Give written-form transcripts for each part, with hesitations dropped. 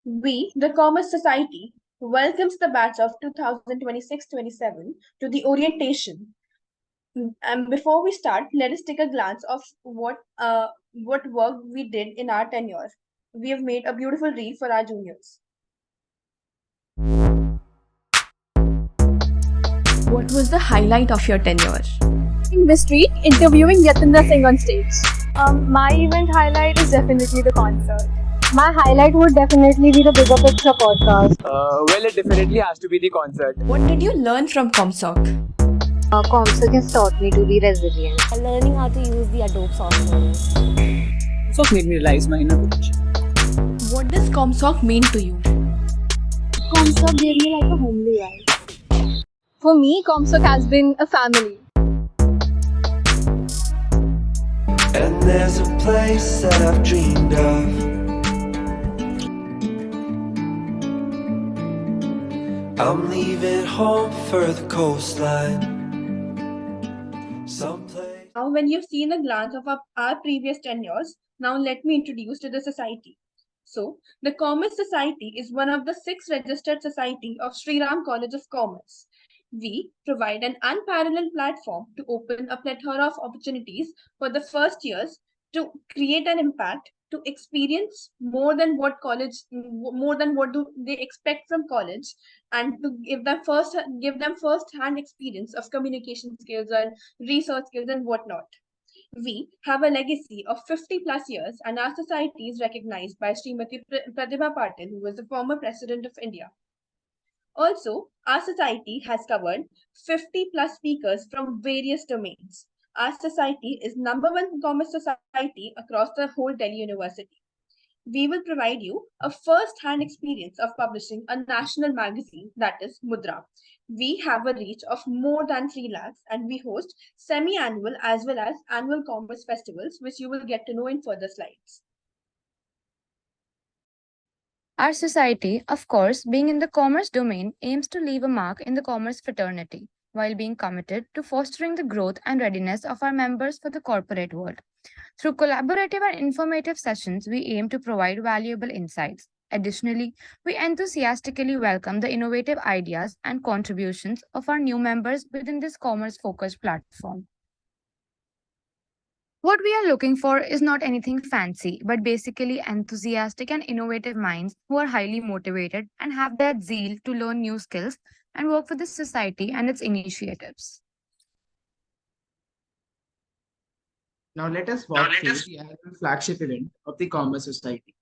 We, the Commerce Society, welcomes the batch of 2026-27 to the orientation. And before we start, let us take a glance of what work we did in our tenure. We have made a beautiful reel for our juniors. What was the highlight of your tenure? In the street, interviewing Yatindra Singh on stage. My event highlight is definitely the concert. My highlight would definitely be the Bigger Picture podcast. Well, it definitely has to be the concert. What did you learn from Comstock? Comstock has taught me to be resilient. Learning how to use the Adobe software. Comstock made me realize my inner potential. What does Comstock mean to you? Comstock gave me like a homely vibe. For me, Comstock has been a family. And there's a place that I've dreamed of. I'm leaving home for the coastline. Someplace. Now, when you've seen a glance of our previous tenures, now let me introduce to the society. So, the Commerce Society is one of the 6 registered society of Sri Ram College of Commerce. We provide an unparalleled platform to open a plethora of opportunities for the first years to create an impact, to experience more than what do they expect from college, and to give them first hand experience of communication skills and research skills and whatnot. We have a legacy of 50 plus years, and our society is recognized by Srimati Pratibha Patil, who was the former president of India. Also, our society has covered 50 plus speakers from various domains. Our society is #1 commerce society across the whole Delhi University. We will provide you a first-hand experience of publishing a national magazine, that is Mudra. We have a reach of more than 3 lakhs, and we host semi-annual as well as annual commerce festivals, which you will get to know in further slides. Our society, of course, being in the commerce domain, aims to leave a mark in the commerce fraternity while being committed to fostering the growth and readiness of our members for the corporate world. Through collaborative and informative sessions, we aim to provide valuable insights. Additionally, we enthusiastically welcome the innovative ideas and contributions of our new members within this commerce-focused platform. What we are looking for is not anything fancy, but basically enthusiastic and innovative minds who are highly motivated and have that zeal to learn new skills and work for the society and its initiatives. Now let us walk through the annual flagship event of the Commerce Society.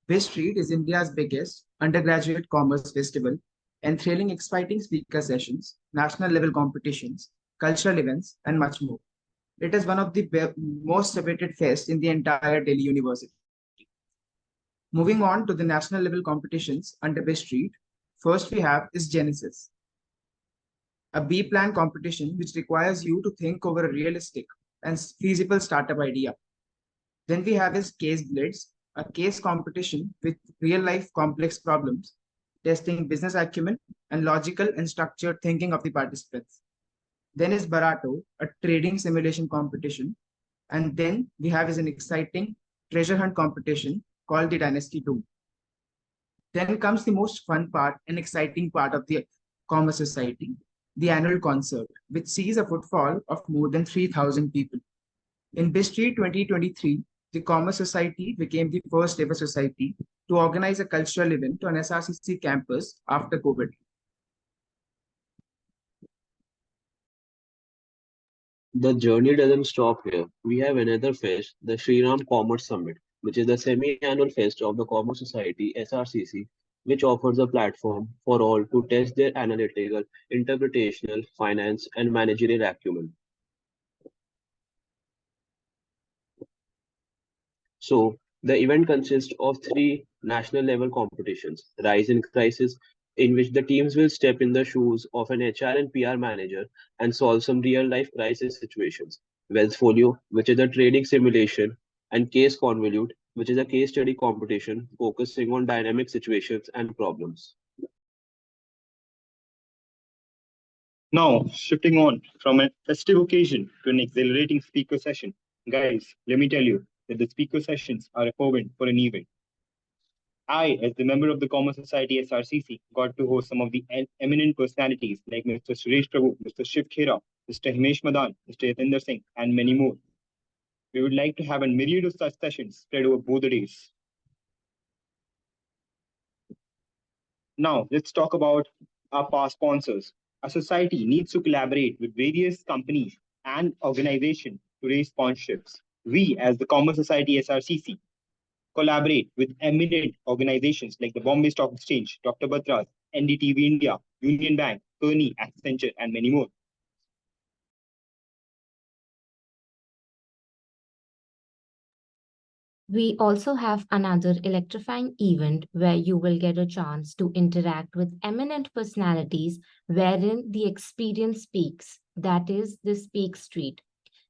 This Street is India's biggest undergraduate commerce festival, enthralling exciting speaker sessions, national level competitions, cultural events, and much more. It is one of the most celebrated fests in the entire Delhi University. Moving on to the national level competitions under this street, first we have is Genesis, a B-plan competition which requires you to think over a realistic and feasible startup idea. Then we have is Case Blitz, a case competition with real-life complex problems, testing business acumen and logical and structured thinking of the participants. Then is Barato, a trading simulation competition. And then we have is an exciting treasure hunt competition called the Dynasty 2. Then comes the most fun part and exciting part of the Commerce Society, the annual concert, which sees a footfall of more than 3,000 people. In BISTREET 2023, the Commerce Society became the first ever society to organize a cultural event on SRCC campus after COVID. The journey doesn't stop here. We have another fest, the Sri Ram Commerce Summit, which is the semi-annual fest of the Commerce Society (SRCC), which offers a platform for all to test their analytical, interpretational, finance, and managerial acumen. So, the event consists of 3 national level competitions: Rise in Crisis, in which the teams will step in the shoes of an HR and PR manager and solve some real life crisis situations; Wealthfolio, which is a trading simulation; and Case Convolute, which is a case study competition focusing on dynamic situations and problems. Now, shifting on from a festive occasion to an exhilarating speaker session. Guys, let me tell you that the speaker sessions are a fervent for an event. I, as the member of the Commerce Society SRCC, got to host some of the eminent personalities like Mr. Suresh Prabhu, Mr. Shiv Khera, Mr. Himesh Madan, Mr. Yatinder Singh, and many more. We would like to have a myriad of such sessions spread over both the days. Now, let's talk about our past sponsors. A society needs to collaborate with various companies and organizations to raise sponsorships. We, as the Commerce Society SRCC, collaborate with eminent organizations like the Bombay Stock Exchange, Dr. Batras, NDTV India, Union Bank, Kearney, Accenture, and many more. We also have another electrifying event where you will get a chance to interact with eminent personalities wherein the experience speaks. That is the Speak Street.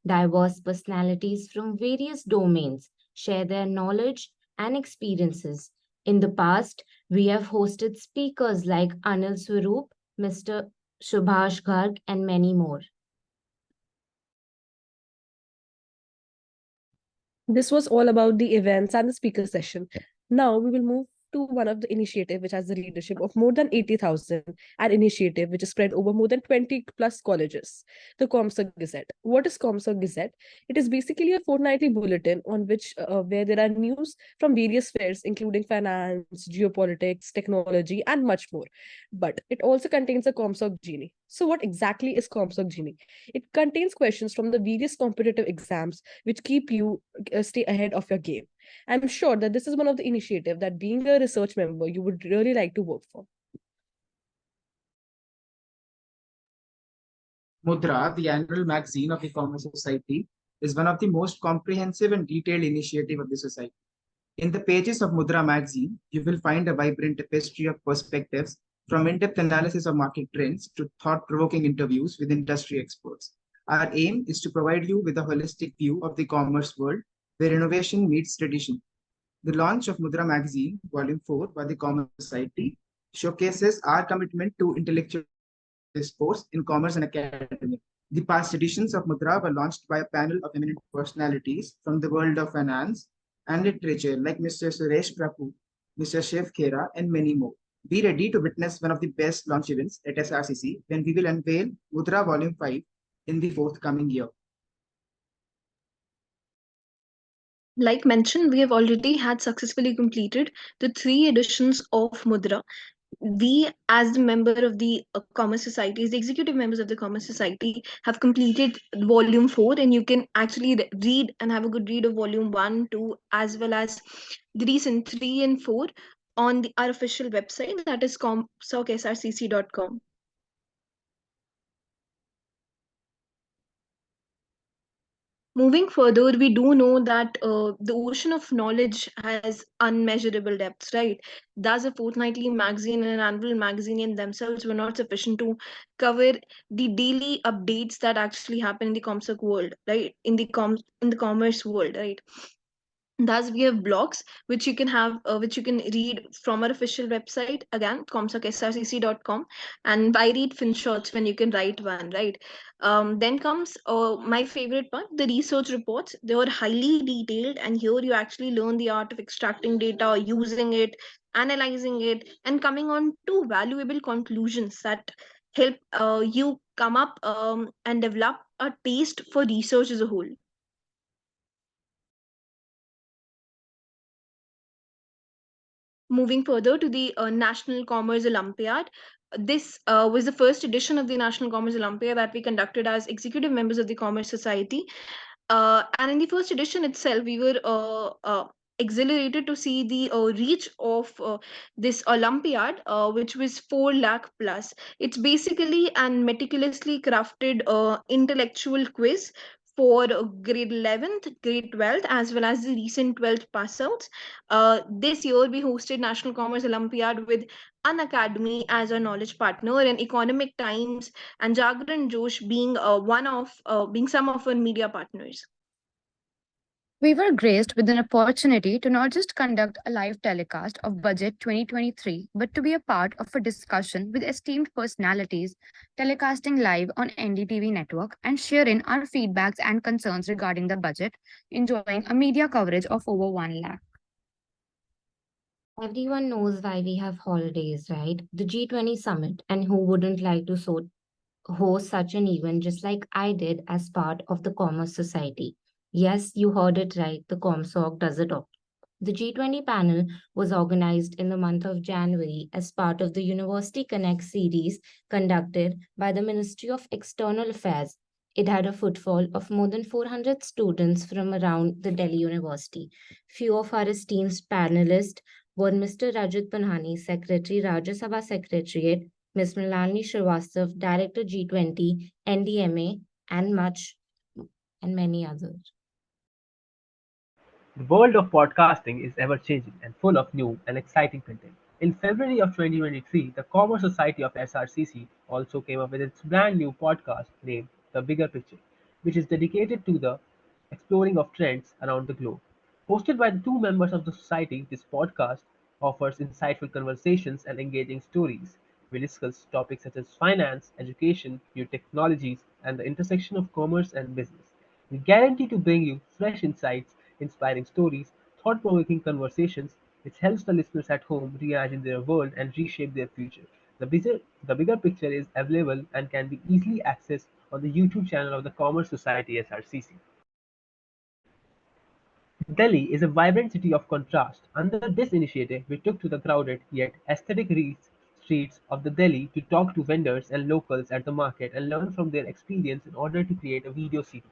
Diverse personalities from various domains share their knowledge and experiences. In the past, we have hosted speakers like Anil Swaroop, Mr. Subhash Garg, and many more. This was all about the events and the speaker session. Now we will move to one of the initiative which has the leadership of more than 80,000, an initiative which is spread over more than 20 plus colleges, the Comstock Gazette. What is Comstock Gazette? It is basically a fortnightly bulletin on which where there are news from various spheres including finance, geopolitics, technology, and much more. But it also contains a Comstock Genie. So what exactly is Comstock Genie? It contains questions from the various competitive exams which keep you stay ahead of your game. I'm sure that this is one of the initiatives that being a research member, you would really like to work for. Mudra, the annual magazine of the Commerce Society, is one of the most comprehensive and detailed initiative of the society. In the pages of Mudra magazine, you will find a vibrant tapestry of perspectives from in-depth analysis of market trends to thought-provoking interviews with industry experts. Our aim is to provide you with a holistic view of the commerce world where innovation meets tradition. The launch of Mudra magazine, Volume 4 by the Commerce Society, showcases our commitment to intellectual discourse in commerce and academia. The past editions of Mudra were launched by a panel of eminent personalities from the world of finance and literature like Mr. Suresh Prabhu, Mr. Shiv Khera, and many more. Be ready to witness one of the best launch events at SRCC when we will unveil Mudra Volume 5 in the forthcoming year. Like mentioned, we have already had successfully completed the 3 editions of Mudra. We, as the member of the Commerce Society, the executive members of the Commerce Society, have completed Volume 4, and you can actually read and have a good read of Volume 1, 2, as well as the recent 3 and 4 on our official website, that is comstocksrcc.com. Moving further, we do know that the ocean of knowledge has unmeasurable depths, right? Thus, a fortnightly magazine and an annual magazine in themselves were not sufficient to cover the daily updates that actually happen in the Comstock world, right? In the commerce world, right? Thus, we have blogs which you can have, which you can read from our official website, again, comstocksrcc.com, and why read FinShots when you can write one, right? Then comes my favorite part, the research reports. They are highly detailed, and here you actually learn the art of extracting data, using it, analyzing it, and coming on to valuable conclusions that help you come up and develop a taste for research as a whole. Moving further to the National Commerce Olympiad. This was the first edition of the National Commerce Olympiad that we conducted as executive members of the Commerce Society. And in the first edition itself, we were exhilarated to see the reach of this Olympiad, which was 4 lakh plus. It's basically an meticulously crafted intellectual quiz for grade 11th, grade 12th, as well as the recent 12th pass outs. This year, we hosted National Commerce Olympiad with An Academy as our knowledge partner, and Economic Times and Jagran Josh being being some of our media partners. We were graced with an opportunity to not just conduct a live telecast of Budget 2023, but to be a part of a discussion with esteemed personalities telecasting live on NDTV network and sharing our feedbacks and concerns regarding the budget, enjoying a media coverage of over 1 lakh. Everyone knows why we have holidays, right? The G20 summit, and who wouldn't like to host such an event just like I did as part of the Commerce Society? Yes, you heard it right. The Comstock does it all. The G20 panel was organized in the month of January as part of the University Connect series conducted by the Ministry of External Affairs. It had a footfall of more than 400 students from around the Delhi University. Few of our esteemed panelists were Mr. Rajat Panhani, Secretary, Rajya Sabha Secretariat, Ms. Mrilani Srivastav, Director G20, NDMA, and many others. The world of podcasting is ever changing and full of new and exciting content. In February of 2023, the Commerce Society of SRCC also came up with its brand new podcast named The Bigger Picture, which is dedicated to the exploring of trends around the globe. Hosted by the two members of the society, this podcast offers insightful conversations and engaging stories. We discuss topics such as finance, education, new technologies, and the intersection of commerce and business. We guarantee to bring you fresh insights, inspiring stories, thought provoking conversations, which helps the listeners at home reimagine their world and reshape their future. The bigger picture is available and can be easily accessed on the YouTube channel of the Commerce Society SRCC. Delhi is a vibrant city of contrast. Under this initiative, we took to the crowded yet aesthetic streets of the Delhi to talk to vendors and locals at the market and learn from their experience in order to create a video series.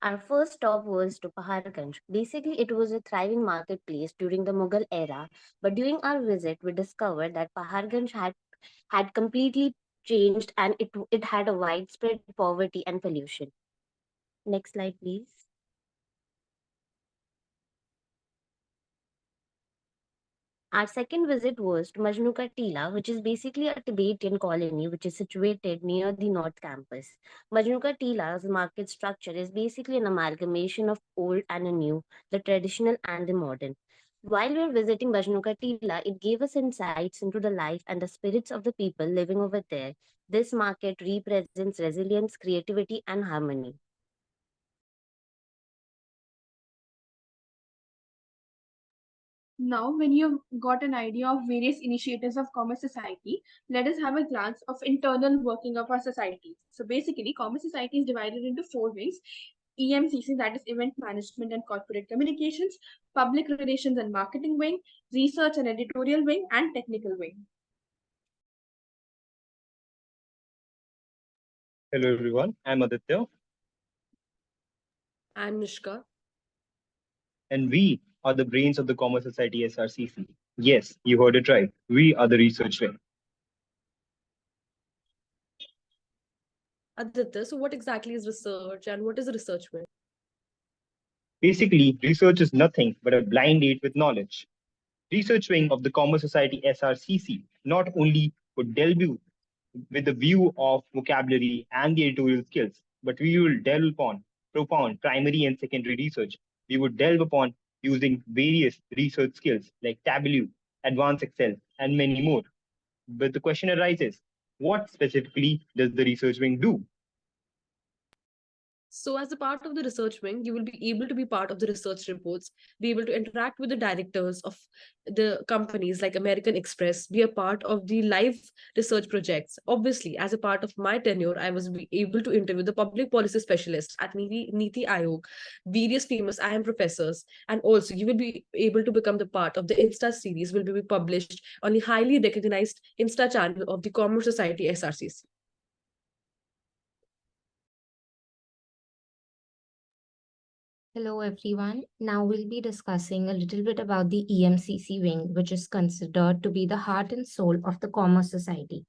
Our first stop was to Paharganj. Basically, it was a thriving marketplace during the Mughal era, but during our visit, we discovered that Paharganj had completely changed and it had a widespread poverty and pollution. Next slide, please. Our second visit was to Majnu Ka Tila, which is basically a Tibetan colony which is situated near the North Campus. Majnu Ka Tila's market structure is basically an amalgamation of old and the new, the traditional and the modern. While we were visiting Majnu Ka Tila, it gave us insights into the life and the spirits of the people living over there. This market represents resilience, creativity, and harmony. Now, when you've got an idea of various initiatives of Commerce Society, let us have a glance of internal working of our society. So basically, Commerce Society is divided into four wings. EMCC, that is Event Management and Corporate Communications, Public Relations and Marketing Wing, Research and Editorial Wing, and Technical Wing. Hello everyone, I'm Aditya. I'm Nishka. And we are the brains of the Commerce Society SRCC. Yes, you heard it right. We are the research wing. Aditya, so what exactly is research and what is a research wing? Basically, research is nothing but a blind date with knowledge. Research wing of the Commerce Society SRCC not only would delve you with the view of vocabulary and the editorial skills, but we will delve upon profound primary and secondary research. We would delve upon using various research skills like Tableau, Advanced Excel, and many more. But the question arises, what specifically does the research wing do? So as a part of the research wing, you will be able to be part of the research reports, be able to interact with the directors of the companies like American Express, be a part of the live research projects. Obviously, as a part of my tenure, I was able to interview the public policy specialists at Niti Aayog, various famous IIM professors, and also you will be able to become the part of the Insta series will be published on the highly recognized Insta channel of the Commerce Society SRCC. Hello everyone. Now we'll be discussing a little bit about the EMCC wing, which is considered to be the heart and soul of the Commerce Society.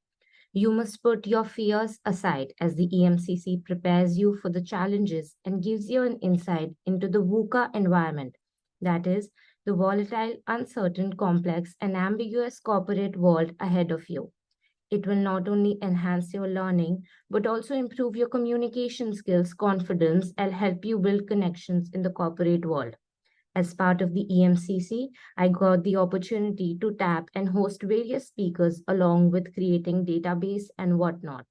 You must put your fears aside as the EMCC prepares you for the challenges and gives you an insight into the VUCA environment, that is, the volatile, uncertain, complex, and ambiguous corporate world ahead of you. It will not only enhance your learning, but also improve your communication skills, confidence, and help you build connections in the corporate world. As part of the EMCC, I got the opportunity to tap and host various speakers along with creating database and whatnot.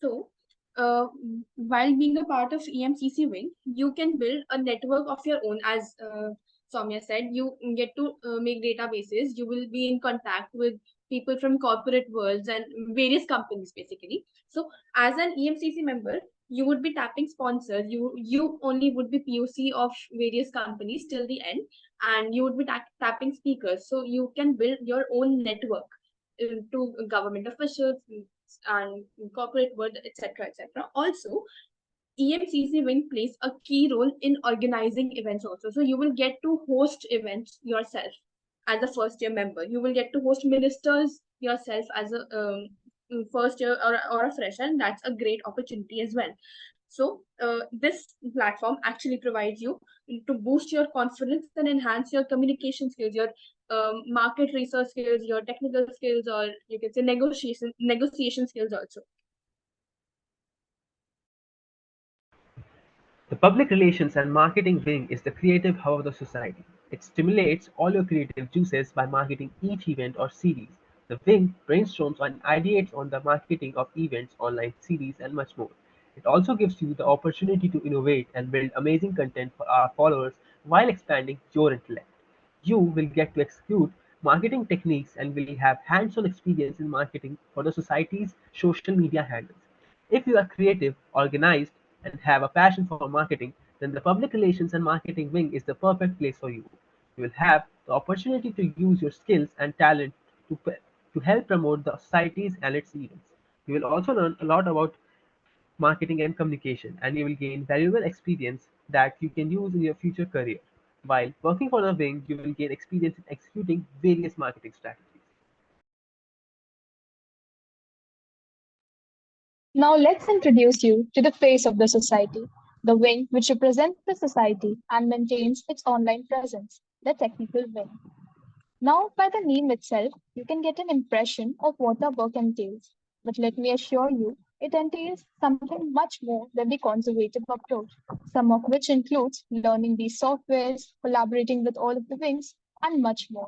So, while being a part of EMCC wing, you can build a network of your own. As Soumya said, you get to make databases. You will be in contact with people from corporate worlds and various companies, basically. So, as an EMCC member, you would be tapping sponsors. You only would be POC of various companies till the end, and you would be tapping speakers. So you can build your own network to government officials and corporate world, etc., etc. Also, EMCC wing plays a key role in organizing events also. So you will get to host events yourself as a first year member. You will get to host ministers yourself as a first year or a fresher, and that's a great opportunity as well. So this platform actually provides you to boost your confidence and enhance your communication skills, your market research skills, your technical skills, or you can say negotiation skills also. The public relations and marketing wing is the creative hub of the society. It stimulates all your creative juices by marketing each event or series. The wing brainstorms and ideates on the marketing of events, online series, and much more. It also gives you the opportunity to innovate and build amazing content for our followers while expanding your intellect. You will get to execute marketing techniques and will have hands-on experience in marketing for the society's social media handles. If you are creative, organized, and have a passion for marketing, then the public relations and marketing wing is the perfect place for you. You will have the opportunity to use your skills and talent to help promote the societies and its events. You will also learn a lot about marketing and communication, and you will gain valuable experience that you can use in your future career. While working for the wing, you will gain experience in executing various marketing strategies. Now let's introduce you to the face of the society, the wing which represents the society and maintains its online presence, the technical wing. Now, by the name itself, you can get an impression of what the work entails. But let me assure you, it entails something much more than the conservative approach, some of which includes learning these softwares, collaborating with all of the wings, and much more.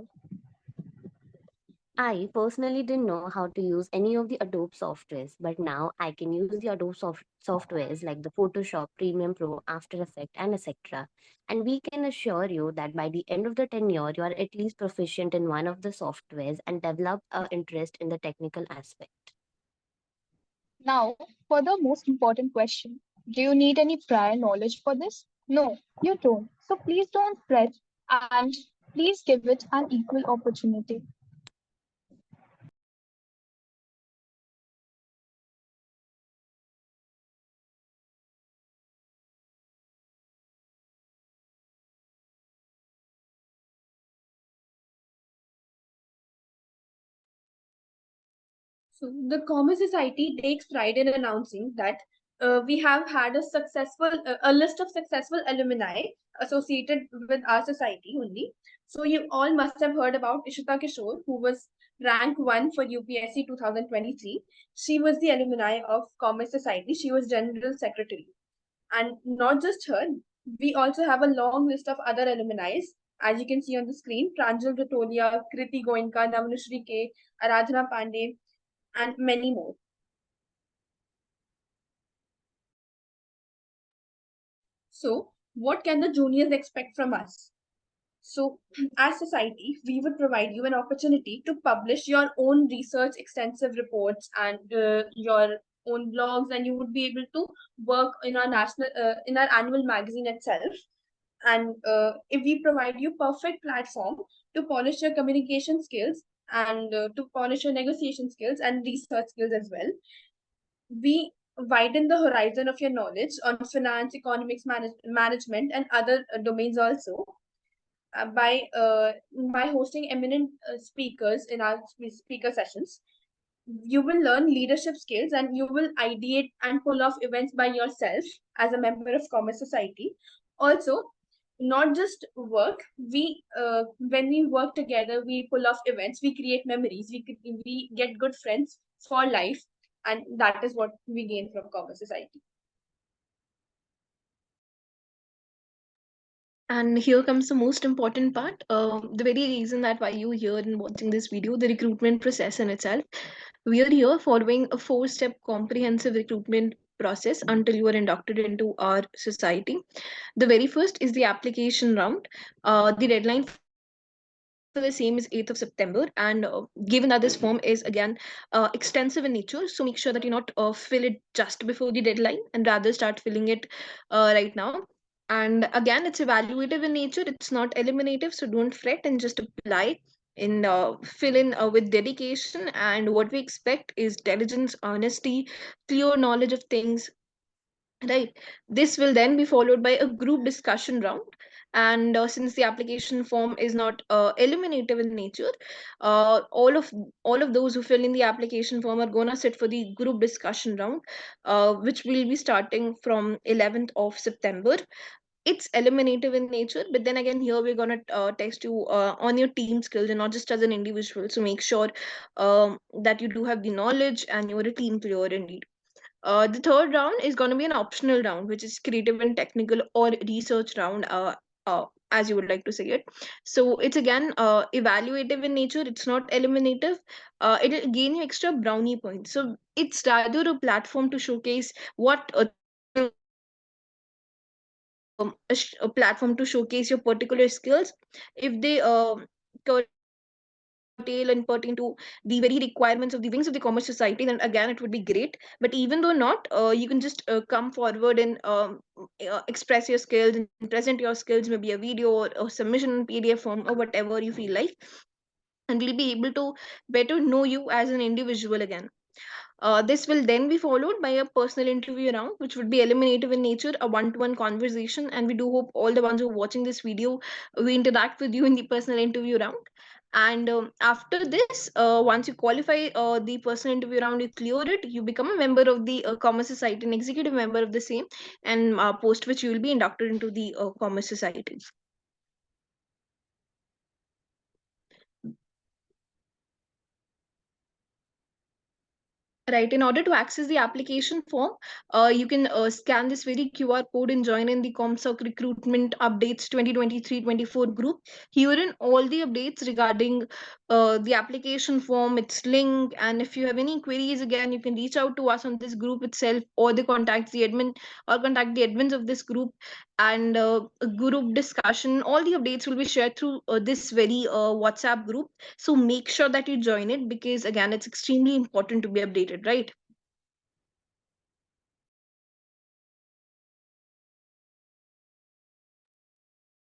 I personally didn't know how to use any of the Adobe softwares, but now I can use the Adobe softwares like the Photoshop, Premiere Pro, After Effects, and etc. And we can assure you that by the end of the tenure, you are at least proficient in one of the softwares and develop an interest in the technical aspect. Now, for the most important question, do you need any prior knowledge for this? No, you don't. So please don't fret and please give it an equal opportunity. So the Commerce Society takes pride in announcing that we have had a list of successful alumni associated with our society only. So you all must have heard about Ishita Kishore, who was rank 1 for UPSC 2023. She was the alumni of Commerce Society. She was General Secretary. And not just her, we also have a long list of other alumni. As you can see on the screen, Pranjal Ratolia, Kriti Goenka, Navnushri K, Aradhana Pandey, and many more. So, what can the juniors expect from us? So, as society, we would provide you an opportunity to publish your own research, extensive reports, and your own blogs, and you would be able to work in our annual magazine itself. And if we provide you perfect platform to polish your communication skills and to polish your negotiation skills and research skills as well, we widen the horizon of your knowledge on finance, economics, management, and other domains also by hosting eminent speakers in our speaker sessions. You will learn leadership skills and you will ideate and pull off events by yourself as a member of Commerce Society. Also, not just work, we when we work together, we pull off events, we create memories, we get good friends for life, and that is what we gain from Commerce Society. And here comes the most important part, the very reason that why you here and watching this video, the recruitment process in itself. We are here following a 4-step comprehensive recruitment process until you are inducted into our society. The very first is the application round. The deadline for the same is 8th of September, and given that this form is again extensive in nature, so make sure that you not fill it just before the deadline and rather start filling it right now. And again, it's evaluative in nature, it's not eliminative, so don't fret and just apply in fill in with dedication. And what we expect is diligence, honesty, clear knowledge of things, right? This will then be followed by a group discussion round. And since the application form is not eliminative in nature, all of those who fill in the application form are going to sit for the group discussion round, which will be starting from 11th of September. It's eliminative in nature, but then again, here we're going to test you on your team skills and not just as an individual, so make sure that you do have the knowledge and you're a team player indeed. The third round is going to be an optional round, which is creative and technical or research round, as you would like to say it. So it's again evaluative in nature. It's not eliminative. It'll gain you extra brownie points. So it's rather a platform to showcase what a platform to showcase your particular skills. If they curtail and pertain to the very requirements of the wings of the commerce society, then again it would be great. But even though not, you can just come forward and express your skills and present your skills, maybe a video or submission in PDF form or whatever you feel like, and we'll be able to better know you as an individual again. This will then be followed by a personal interview round, which would be eliminative in nature, a one-to-one conversation. And we do hope all the ones who are watching this video, we interact with you in the personal interview round. And after this, once you qualify the personal interview round, you clear it, you become a member of the Commerce Society, an executive member of the same, and post which you will be inducted into the Commerce Society. Right. In order to access the application form, you can scan this very QR code and join in the Comstock Recruitment Updates 2023-24 group. Herein, all the updates regarding the application form, its link, and if you have any queries, again, you can reach out to us on this group itself, or the contact the admin or contact the admins of this group. And a group discussion, all the updates will be shared through this very WhatsApp group. So make sure that you join it, because again, it's extremely important to be updated, right?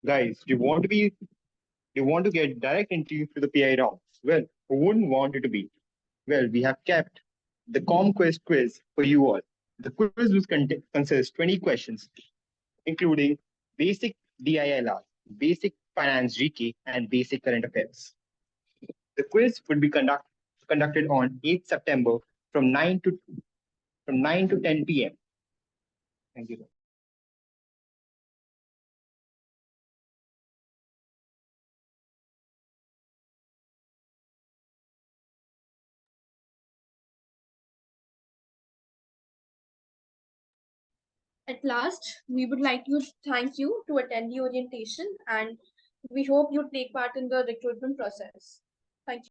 Guys, you want to get direct entry to the PI round. Well, who wouldn't want it to be? Well, we have kept the ComQuest quiz for you all. The quiz will consist 20 questions, including basic DILR, basic finance GK, and basic current affairs. The quiz would be conducted on 8th September from 9 to 10 p.m. Thank you. At last, we would like to thank you to attend the orientation, and we hope you take part in the recruitment process.